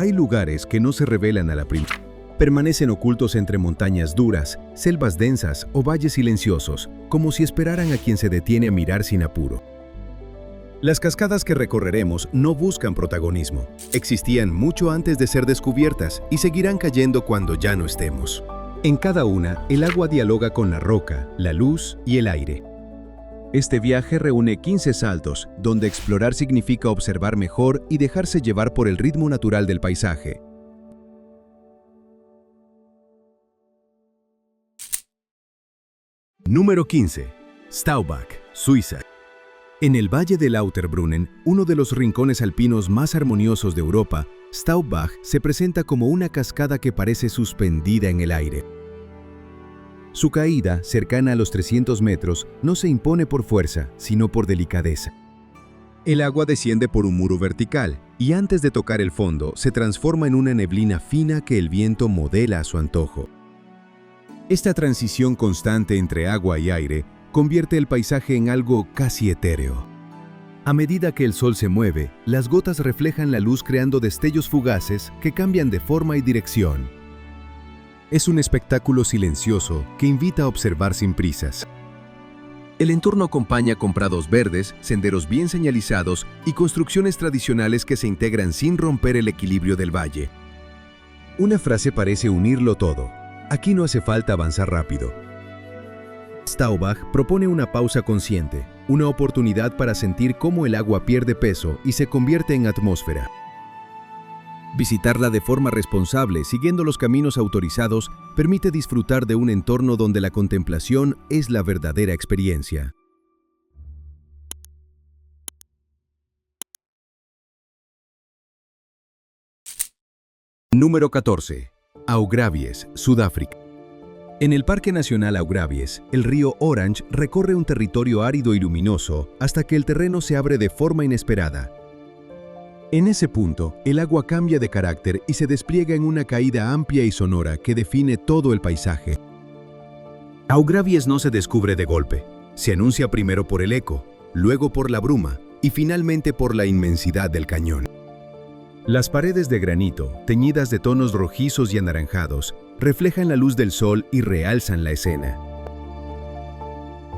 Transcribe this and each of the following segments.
Hay lugares que no se revelan a la primera. Permanecen ocultos entre montañas duras, selvas densas o valles silenciosos, como si esperaran a quien se detiene a mirar sin apuro. Las cascadas que recorreremos no buscan protagonismo. Existían mucho antes de ser descubiertas y seguirán cayendo cuando ya no estemos. En cada una, el agua dialoga con la roca, la luz y el aire. Este viaje reúne 15 saltos, donde explorar significa observar mejor y dejarse llevar por el ritmo natural del paisaje. Número 15. Staubach, Suiza. En el Valle de Lauterbrunnen, uno de los rincones alpinos más armoniosos de Europa, Staubach se presenta como una cascada que parece suspendida en el aire. Su caída, cercana a los 300 metros, no se impone por fuerza, sino por delicadeza. El agua desciende por un muro vertical y antes de tocar el fondo se transforma en una neblina fina que el viento modela a su antojo. Esta transición constante entre agua y aire convierte el paisaje en algo casi etéreo. A medida que el sol se mueve, las gotas reflejan la luz creando destellos fugaces que cambian de forma y dirección. Es un espectáculo silencioso que invita a observar sin prisas. El entorno acompaña con prados verdes, senderos bien señalizados y construcciones tradicionales que se integran sin romper el equilibrio del valle. Una frase parece unirlo todo. Aquí no hace falta avanzar rápido. Staubach propone una pausa consciente, una oportunidad para sentir cómo el agua pierde peso y se convierte en atmósfera. Visitarla de forma responsable, siguiendo los caminos autorizados, permite disfrutar de un entorno donde la contemplación es la verdadera experiencia. Número 14. Augravies, Sudáfrica. En el Parque Nacional Augravies, el río Orange recorre un territorio árido y luminoso hasta que el terreno se abre de forma inesperada. En ese punto, el agua cambia de carácter y se despliega en una caída amplia y sonora que define todo el paisaje. Augravies no se descubre de golpe. Se anuncia primero por el eco, luego por la bruma y finalmente por la inmensidad del cañón. Las paredes de granito, teñidas de tonos rojizos y anaranjados, reflejan la luz del sol y realzan la escena.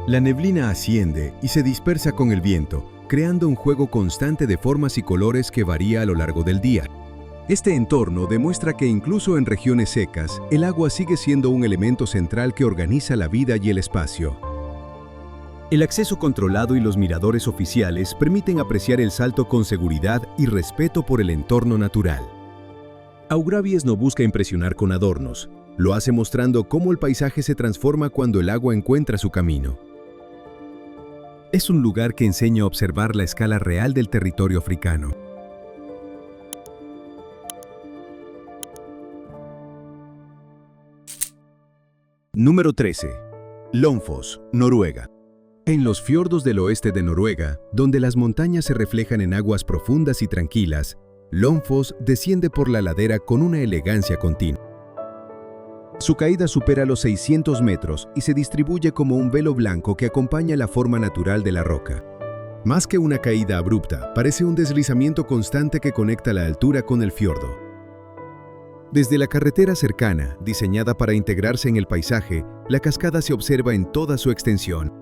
La neblina asciende y se dispersa con el viento, creando un juego constante de formas y colores que varía a lo largo del día. Este entorno demuestra que incluso en regiones secas, el agua sigue siendo un elemento central que organiza la vida y el espacio. El acceso controlado y los miradores oficiales permiten apreciar el salto con seguridad y respeto por el entorno natural. Augravies no busca impresionar con adornos, lo hace mostrando cómo el paisaje se transforma cuando el agua encuentra su camino. Es un lugar que enseña a observar la escala real del territorio africano. Número 13. Lomfos, Noruega. En los fiordos del oeste de Noruega, donde las montañas se reflejan en aguas profundas y tranquilas, Lomfos desciende por la ladera con una elegancia continua. Su caída supera los 600 metros y se distribuye como un velo blanco que acompaña la forma natural de la roca. Más que una caída abrupta, parece un deslizamiento constante que conecta la altura con el fiordo. Desde la carretera cercana, diseñada para integrarse en el paisaje, la cascada se observa en toda su extensión.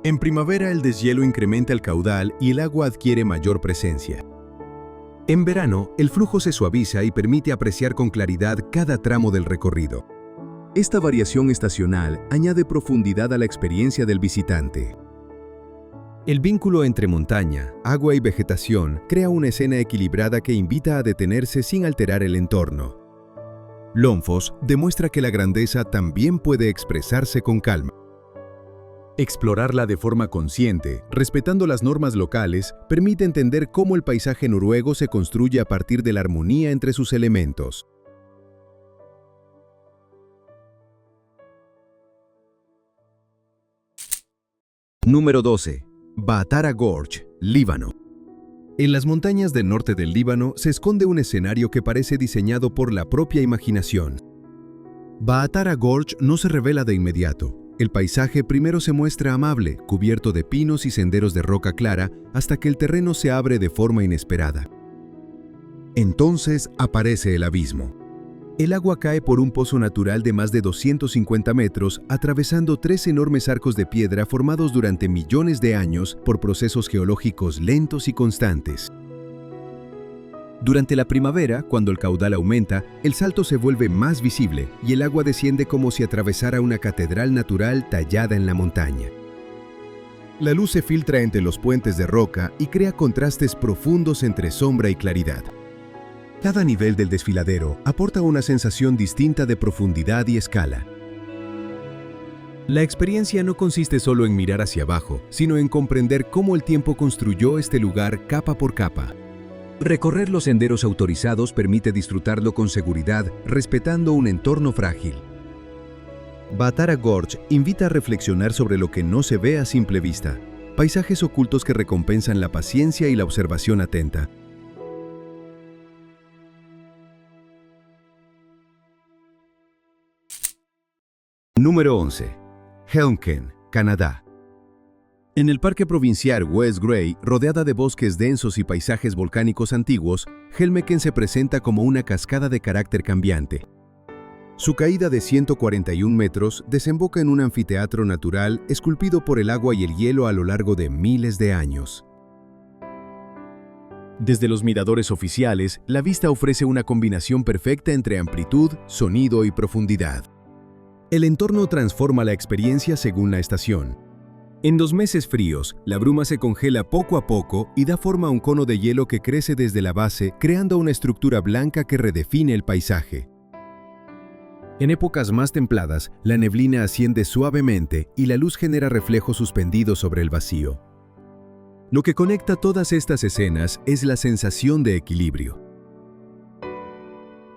En primavera el deshielo incrementa el caudal y el agua adquiere mayor presencia. En verano, el flujo se suaviza y permite apreciar con claridad cada tramo del recorrido. Esta variación estacional añade profundidad a la experiencia del visitante. El vínculo entre montaña, agua y vegetación crea una escena equilibrada que invita a detenerse sin alterar el entorno. Lomfos demuestra que la grandeza también puede expresarse con calma. Explorarla de forma consciente, respetando las normas locales, permite entender cómo el paisaje noruego se construye a partir de la armonía entre sus elementos. Número 12. Baatara Gorge, Líbano. En las montañas del norte del Líbano se esconde un escenario que parece diseñado por la propia imaginación. Baatara Gorge no se revela de inmediato. El paisaje primero se muestra amable, cubierto de pinos y senderos de roca clara, hasta que el terreno se abre de forma inesperada. Entonces aparece el abismo. El agua cae por un pozo natural de más de 250 metros, atravesando 3 enormes arcos de piedra formados durante millones de años por procesos geológicos lentos y constantes. Durante la primavera, cuando el caudal aumenta, el salto se vuelve más visible y el agua desciende como si atravesara una catedral natural tallada en la montaña. La luz se filtra entre los puentes de roca y crea contrastes profundos entre sombra y claridad. Cada nivel del desfiladero aporta una sensación distinta de profundidad y escala. La experiencia no consiste solo en mirar hacia abajo, sino en comprender cómo el tiempo construyó este lugar capa por capa. Recorrer los senderos autorizados permite disfrutarlo con seguridad, respetando un entorno frágil. Batara Gorge invita a reflexionar sobre lo que no se ve a simple vista, paisajes ocultos que recompensan la paciencia y la observación atenta. Número 11. Helmken, Canadá. En el Parque Provincial West Grey, rodeada de bosques densos y paisajes volcánicos antiguos, Helmken se presenta como una cascada de carácter cambiante. Su caída de 141 metros desemboca en un anfiteatro natural esculpido por el agua y el hielo a lo largo de miles de años. Desde los miradores oficiales, la vista ofrece una combinación perfecta entre amplitud, sonido y profundidad. El entorno transforma la experiencia según la estación. En los meses fríos, la bruma se congela poco a poco y da forma a un cono de hielo que crece desde la base, creando una estructura blanca que redefine el paisaje. En épocas más templadas, la neblina asciende suavemente y la luz genera reflejos suspendidos sobre el vacío. Lo que conecta todas estas escenas es la sensación de equilibrio.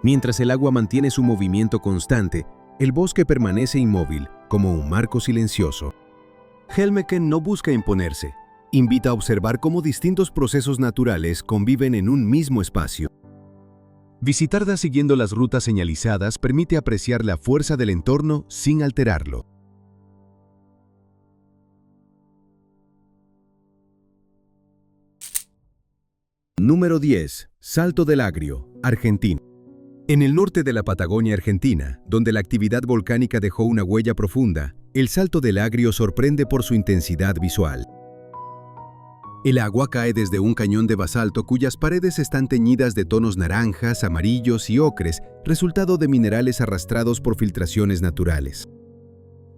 Mientras el agua mantiene su movimiento constante, el bosque permanece inmóvil, como un marco silencioso. Helmken no busca imponerse, invita a observar cómo distintos procesos naturales conviven en un mismo espacio. Visitarla siguiendo las rutas señalizadas permite apreciar la fuerza del entorno sin alterarlo. Número 10. Salto del Agrio, Argentina. En el norte de la Patagonia argentina, donde la actividad volcánica dejó una huella profunda, el Salto del Agrio sorprende por su intensidad visual. El agua cae desde un cañón de basalto cuyas paredes están teñidas de tonos naranjas, amarillos y ocres, resultado de minerales arrastrados por filtraciones naturales.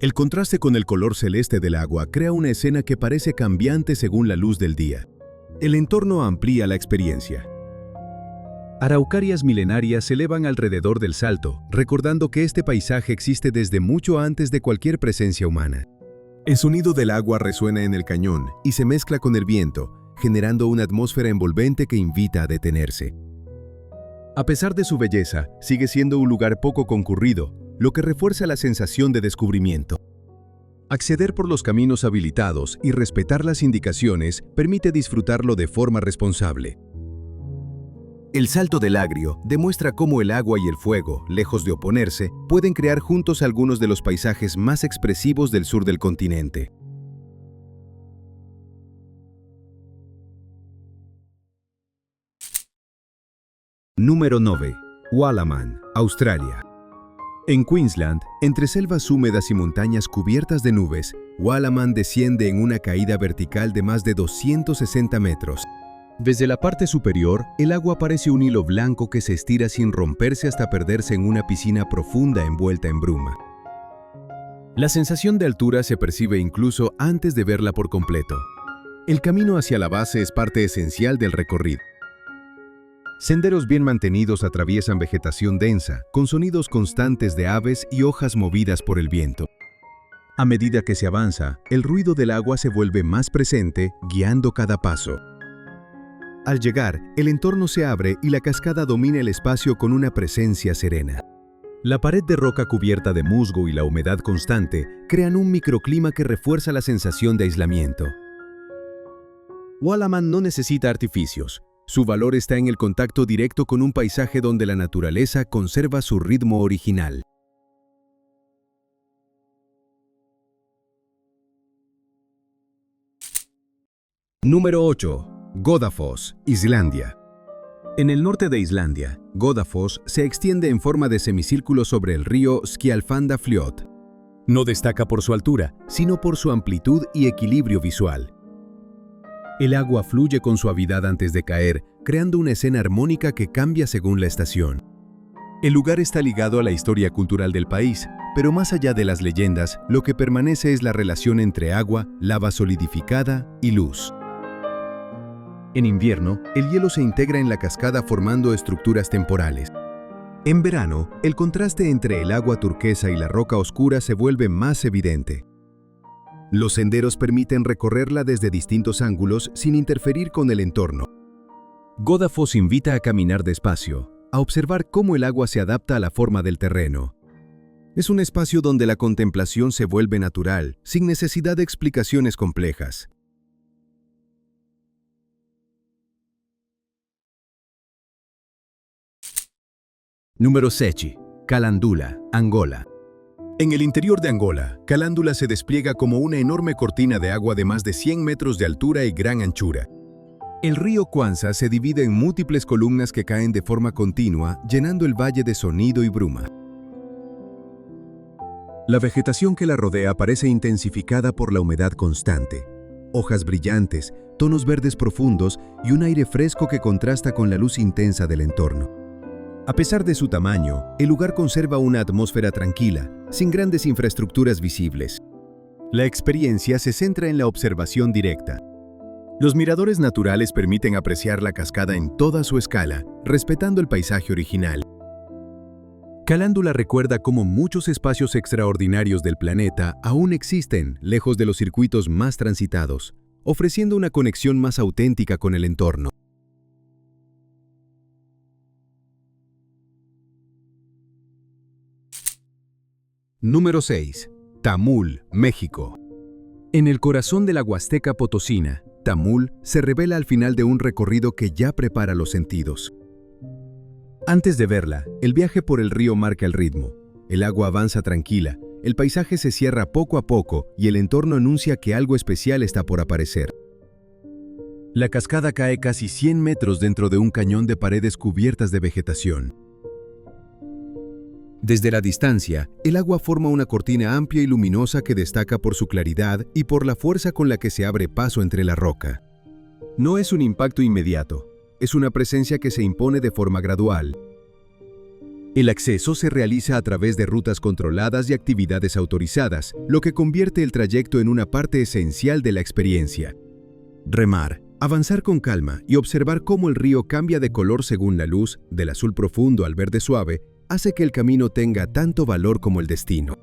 El contraste con el color celeste del agua crea una escena que parece cambiante según la luz del día. El entorno amplía la experiencia. Araucarias milenarias se elevan alrededor del salto, recordando que este paisaje existe desde mucho antes de cualquier presencia humana. El sonido del agua resuena en el cañón y se mezcla con el viento, generando una atmósfera envolvente que invita a detenerse. A pesar de su belleza, sigue siendo un lugar poco concurrido, lo que refuerza la sensación de descubrimiento. Acceder por los caminos habilitados y respetar las indicaciones permite disfrutarlo de forma responsable. El Salto del Agrio demuestra cómo el agua y el fuego, lejos de oponerse, pueden crear juntos algunos de los paisajes más expresivos del sur del continente. Número 9. Wallaman, Australia. En Queensland, entre selvas húmedas y montañas cubiertas de nubes, Wallaman desciende en una caída vertical de más de 260 metros. Desde la parte superior, el agua parece un hilo blanco que se estira sin romperse hasta perderse en una piscina profunda envuelta en bruma. La sensación de altura se percibe incluso antes de verla por completo. El camino hacia la base es parte esencial del recorrido. Senderos bien mantenidos atraviesan vegetación densa, con sonidos constantes de aves y hojas movidas por el viento. A medida que se avanza, el ruido del agua se vuelve más presente, guiando cada paso. Al llegar, el entorno se abre y la cascada domina el espacio con una presencia serena. La pared de roca cubierta de musgo y la humedad constante crean un microclima que refuerza la sensación de aislamiento. Wallaman no necesita artificios. Su valor está en el contacto directo con un paisaje donde la naturaleza conserva su ritmo original. Número 8. Godafoss, Islandia. En el norte de Islandia, Godafoss se extiende en forma de semicírculo sobre el río Skjaldfandafljót. No destaca por su altura, sino por su amplitud y equilibrio visual. El agua fluye con suavidad antes de caer, creando una escena armónica que cambia según la estación. El lugar está ligado a la historia cultural del país, pero más allá de las leyendas, lo que permanece es la relación entre agua, lava solidificada y luz. En invierno, el hielo se integra en la cascada formando estructuras temporales. En verano, el contraste entre el agua turquesa y la roca oscura se vuelve más evidente. Los senderos permiten recorrerla desde distintos ángulos sin interferir con el entorno. Godafoss invita a caminar despacio, a observar cómo el agua se adapta a la forma del terreno. Es un espacio donde la contemplación se vuelve natural, sin necesidad de explicaciones complejas. Número 6. Calandula, Angola. En el interior de Angola, Calandula se despliega como una enorme cortina de agua de más de 100 metros de altura y gran anchura. El río Kwanza se divide en múltiples columnas que caen de forma continua, llenando el valle de sonido y bruma. La vegetación que la rodea parece intensificada por la humedad constante. Hojas brillantes, tonos verdes profundos y un aire fresco que contrasta con la luz intensa del entorno. A pesar de su tamaño, el lugar conserva una atmósfera tranquila, sin grandes infraestructuras visibles. La experiencia se centra en la observación directa. Los miradores naturales permiten apreciar la cascada en toda su escala, respetando el paisaje original. Calandula recuerda cómo muchos espacios extraordinarios del planeta aún existen lejos de los circuitos más transitados, ofreciendo una conexión más auténtica con el entorno. Número 6. Tamul, México. En el corazón de la Huasteca Potosina, Tamul se revela al final de un recorrido que ya prepara los sentidos. Antes de verla, el viaje por el río marca el ritmo. El agua avanza tranquila, el paisaje se cierra poco a poco y el entorno anuncia que algo especial está por aparecer. La cascada cae casi 100 metros dentro de un cañón de paredes cubiertas de vegetación. Desde la distancia, el agua forma una cortina amplia y luminosa que destaca por su claridad y por la fuerza con la que se abre paso entre la roca. No es un impacto inmediato, es una presencia que se impone de forma gradual. El acceso se realiza a través de rutas controladas y actividades autorizadas, lo que convierte el trayecto en una parte esencial de la experiencia. Remar, avanzar con calma y observar cómo el río cambia de color según la luz, del azul profundo al verde suave, hace que el camino tenga tanto valor como el destino.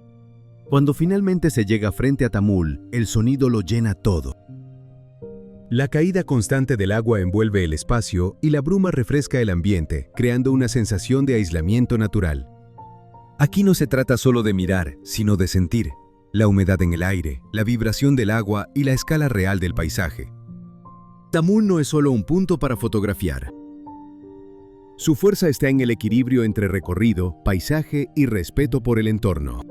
Cuando finalmente se llega frente a Tamul, el sonido lo llena todo. La caída constante del agua envuelve el espacio y la bruma refresca el ambiente, creando una sensación de aislamiento natural. Aquí no se trata solo de mirar, sino de sentir. La humedad en el aire, la vibración del agua y la escala real del paisaje. Tamul no es solo un punto para fotografiar. Su fuerza está en el equilibrio entre recorrido, paisaje y respeto por el entorno.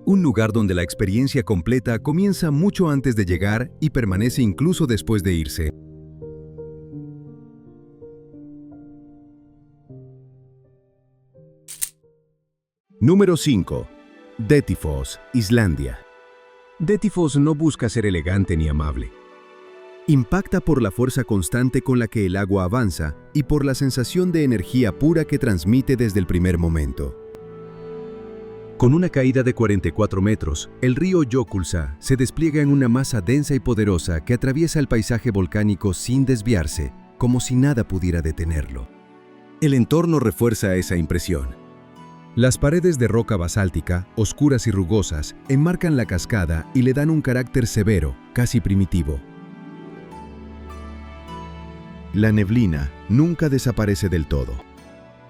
Un lugar donde la experiencia completa comienza mucho antes de llegar y permanece incluso después de irse. Número 5. Dettifoss, Islandia. Dettifoss no busca ser elegante ni amable. Impacta por la fuerza constante con la que el agua avanza y por la sensación de energía pura que transmite desde el primer momento. Con una caída de 44 metros, el río Jökulsá se despliega en una masa densa y poderosa que atraviesa el paisaje volcánico sin desviarse, como si nada pudiera detenerlo. El entorno refuerza esa impresión. Las paredes de roca basáltica, oscuras y rugosas, enmarcan la cascada y le dan un carácter severo, casi primitivo. La neblina nunca desaparece del todo.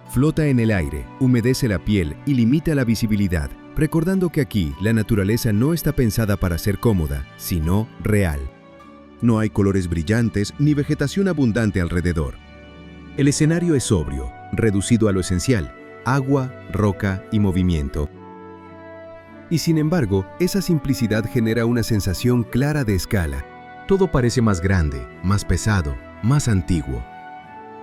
Flota en el aire, humedece la piel y limita la visibilidad, recordando que aquí la naturaleza no está pensada para ser cómoda, sino real. No hay colores brillantes ni vegetación abundante alrededor. El escenario es sobrio, reducido a lo esencial: agua, roca y movimiento. Y sin embargo, esa simplicidad genera una sensación clara de escala. Todo parece más grande, más pesado, más antiguo.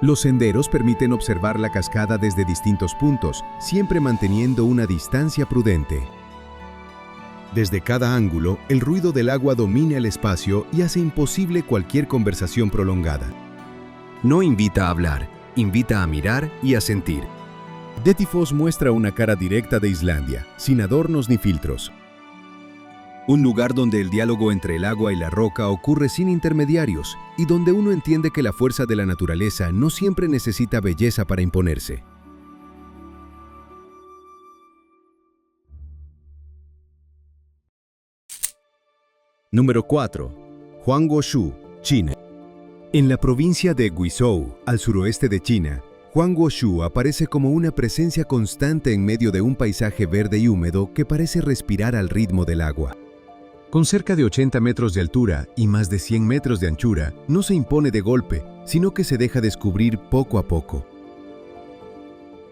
Los senderos permiten observar la cascada desde distintos puntos, siempre manteniendo una distancia prudente. Desde cada ángulo, el ruido del agua domina el espacio y hace imposible cualquier conversación prolongada. No invita a hablar, invita a mirar y a sentir. Dettifoss muestra una cara directa de Islandia, sin adornos ni filtros. Un lugar donde el diálogo entre el agua y la roca ocurre sin intermediarios y donde uno entiende que la fuerza de la naturaleza no siempre necesita belleza para imponerse. Número 4. Huangguoshu, China. En la provincia de Guizhou, al suroeste de China, Huangguoshu aparece como una presencia constante en medio de un paisaje verde y húmedo que parece respirar al ritmo del agua. Con cerca de 80 metros de altura y más de 100 metros de anchura, no se impone de golpe, sino que se deja descubrir poco a poco.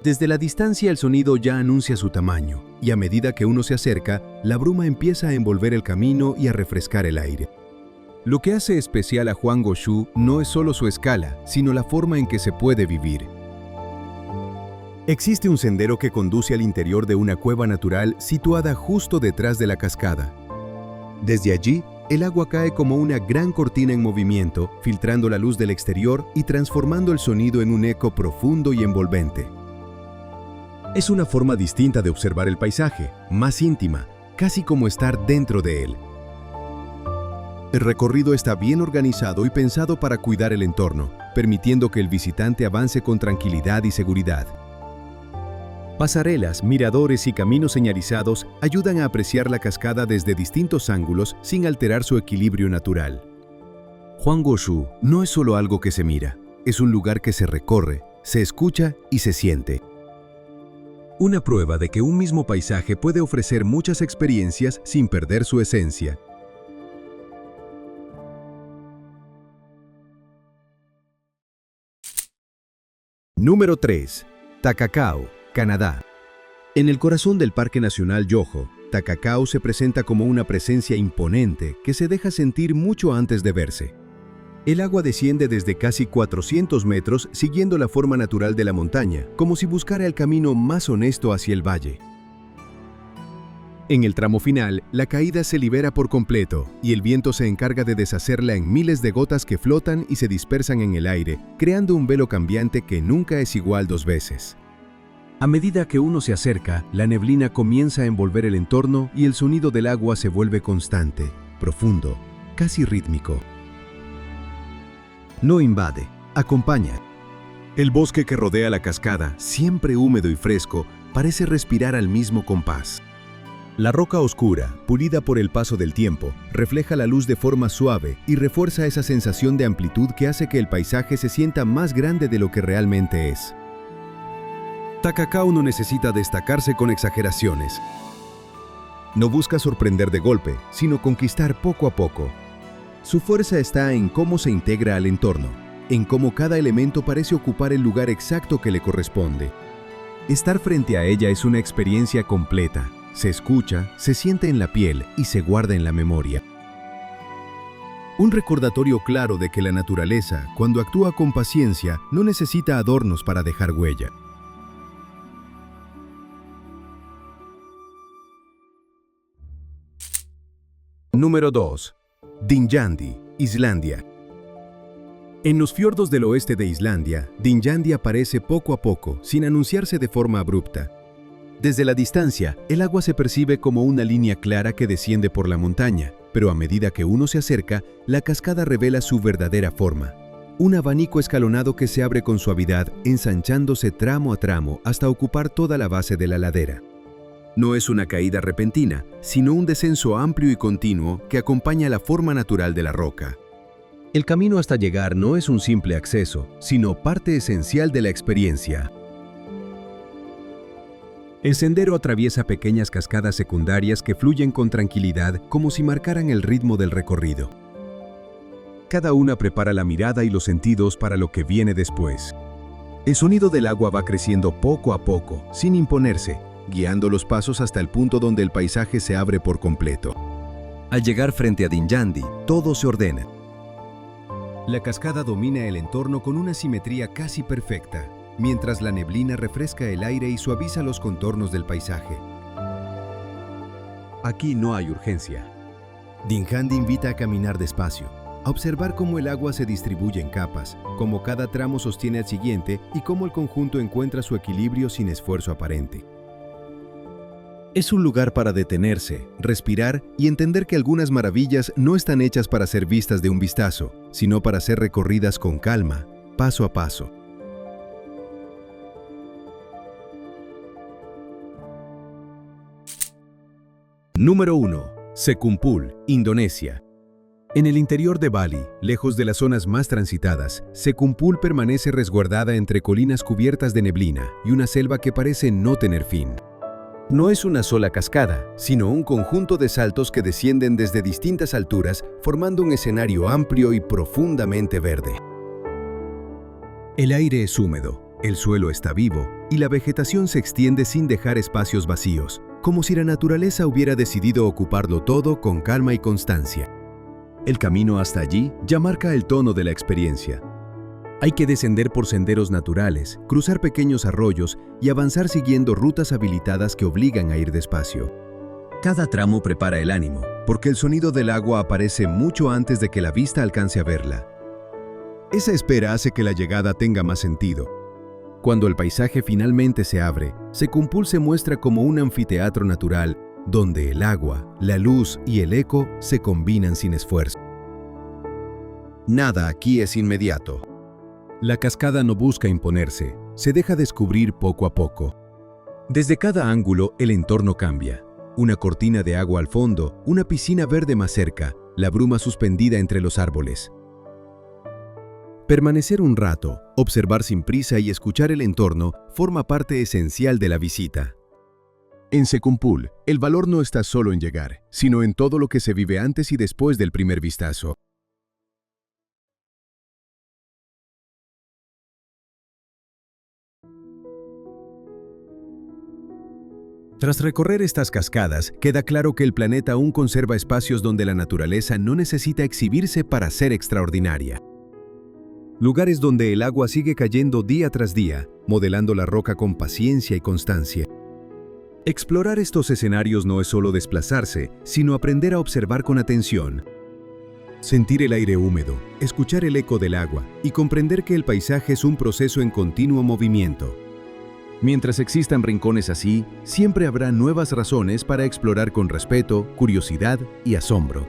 Desde la distancia el sonido ya anuncia su tamaño, y a medida que uno se acerca, la bruma empieza a envolver el camino y a refrescar el aire. Lo que hace especial a Huangguoshu no es solo su escala, sino la forma en que se puede vivir. Existe un sendero que conduce al interior de una cueva natural situada justo detrás de la cascada. Desde allí, el agua cae como una gran cortina en movimiento, filtrando la luz del exterior y transformando el sonido en un eco profundo y envolvente. Es una forma distinta de observar el paisaje, más íntima, casi como estar dentro de él. El recorrido está bien organizado y pensado para cuidar el entorno, permitiendo que el visitante avance con tranquilidad y seguridad. Pasarelas, miradores y caminos señalizados ayudan a apreciar la cascada desde distintos ángulos sin alterar su equilibrio natural. Huangguoshu no es solo algo que se mira, es un lugar que se recorre, se escucha y se siente. Una prueba de que un mismo paisaje puede ofrecer muchas experiencias sin perder su esencia. Número 3. Takakau, Canadá. En el corazón del Parque Nacional Yoho, Takakau se presenta como una presencia imponente que se deja sentir mucho antes de verse. El agua desciende desde casi 400 metros siguiendo la forma natural de la montaña, como si buscara el camino más honesto hacia el valle. En el tramo final, la caída se libera por completo y el viento se encarga de deshacerla en miles de gotas que flotan y se dispersan en el aire, creando un velo cambiante que nunca es igual dos veces. A medida que uno se acerca, la neblina comienza a envolver el entorno y el sonido del agua se vuelve constante, profundo, casi rítmico. No invade, acompaña. El bosque que rodea la cascada, siempre húmedo y fresco, parece respirar al mismo compás. La roca oscura, pulida por el paso del tiempo, refleja la luz de forma suave y refuerza esa sensación de amplitud que hace que el paisaje se sienta más grande de lo que realmente es. Takakau no necesita destacarse con exageraciones. No busca sorprender de golpe, sino conquistar poco a poco. Su fuerza está en cómo se integra al entorno, en cómo cada elemento parece ocupar el lugar exacto que le corresponde. Estar frente a ella es una experiencia completa. Se escucha, se siente en la piel y se guarda en la memoria. Un recordatorio claro de que la naturaleza, cuando actúa con paciencia, no necesita adornos para dejar huella. Número 2. Dynjandi, Islandia. En los fiordos del oeste de Islandia, Dynjandi aparece poco a poco, sin anunciarse de forma abrupta. Desde la distancia, el agua se percibe como una línea clara que desciende por la montaña, pero a medida que uno se acerca, la cascada revela su verdadera forma. Un abanico escalonado que se abre con suavidad, ensanchándose tramo a tramo hasta ocupar toda la base de la ladera. No es una caída repentina, sino un descenso amplio y continuo que acompaña la forma natural de la roca. El camino hasta llegar no es un simple acceso, sino parte esencial de la experiencia. El sendero atraviesa pequeñas cascadas secundarias que fluyen con tranquilidad como si marcaran el ritmo del recorrido. Cada una prepara la mirada y los sentidos para lo que viene después. El sonido del agua va creciendo poco a poco, sin imponerse, guiando los pasos hasta el punto donde el paisaje se abre por completo. Al llegar frente a Dynjandi, todo se ordena. La cascada domina el entorno con una simetría casi perfecta, mientras la neblina refresca el aire y suaviza los contornos del paisaje. Aquí no hay urgencia. Dinghandi invita a caminar despacio, a observar cómo el agua se distribuye en capas, cómo cada tramo sostiene al siguiente y cómo el conjunto encuentra su equilibrio sin esfuerzo aparente. Es un lugar para detenerse, respirar y entender que algunas maravillas no están hechas para ser vistas de un vistazo, sino para ser recorridas con calma, paso a paso. Número 1. Sekumpul, Indonesia. En el interior de Bali, lejos de las zonas más transitadas, Sekumpul permanece resguardada entre colinas cubiertas de neblina y una selva que parece no tener fin. No es una sola cascada, sino un conjunto de saltos que descienden desde distintas alturas, formando un escenario amplio y profundamente verde. El aire es húmedo, el suelo está vivo y la vegetación se extiende sin dejar espacios vacíos, como si la naturaleza hubiera decidido ocuparlo todo con calma y constancia. El camino hasta allí ya marca el tono de la experiencia. Hay que descender por senderos naturales, cruzar pequeños arroyos y avanzar siguiendo rutas habilitadas que obligan a ir despacio. Cada tramo prepara el ánimo, porque el sonido del agua aparece mucho antes de que la vista alcance a verla. Esa espera hace que la llegada tenga más sentido. Cuando el paisaje finalmente se abre, Sekumpul se muestra como un anfiteatro natural, donde el agua, la luz y el eco se combinan sin esfuerzo. Nada aquí es inmediato. La cascada no busca imponerse, se deja descubrir poco a poco. Desde cada ángulo, el entorno cambia. Una cortina de agua al fondo, una piscina verde más cerca, la bruma suspendida entre los árboles. Permanecer un rato, observar sin prisa y escuchar el entorno forma parte esencial de la visita. En Sekumpul, el valor no está solo en llegar, sino en todo lo que se vive antes y después del primer vistazo. Tras recorrer estas cascadas, queda claro que el planeta aún conserva espacios donde la naturaleza no necesita exhibirse para ser extraordinaria. Lugares donde el agua sigue cayendo día tras día, modelando la roca con paciencia y constancia. Explorar estos escenarios no es solo desplazarse, sino aprender a observar con atención. Sentir el aire húmedo, escuchar el eco del agua y comprender que el paisaje es un proceso en continuo movimiento. Mientras existan rincones así, siempre habrá nuevas razones para explorar con respeto, curiosidad y asombro.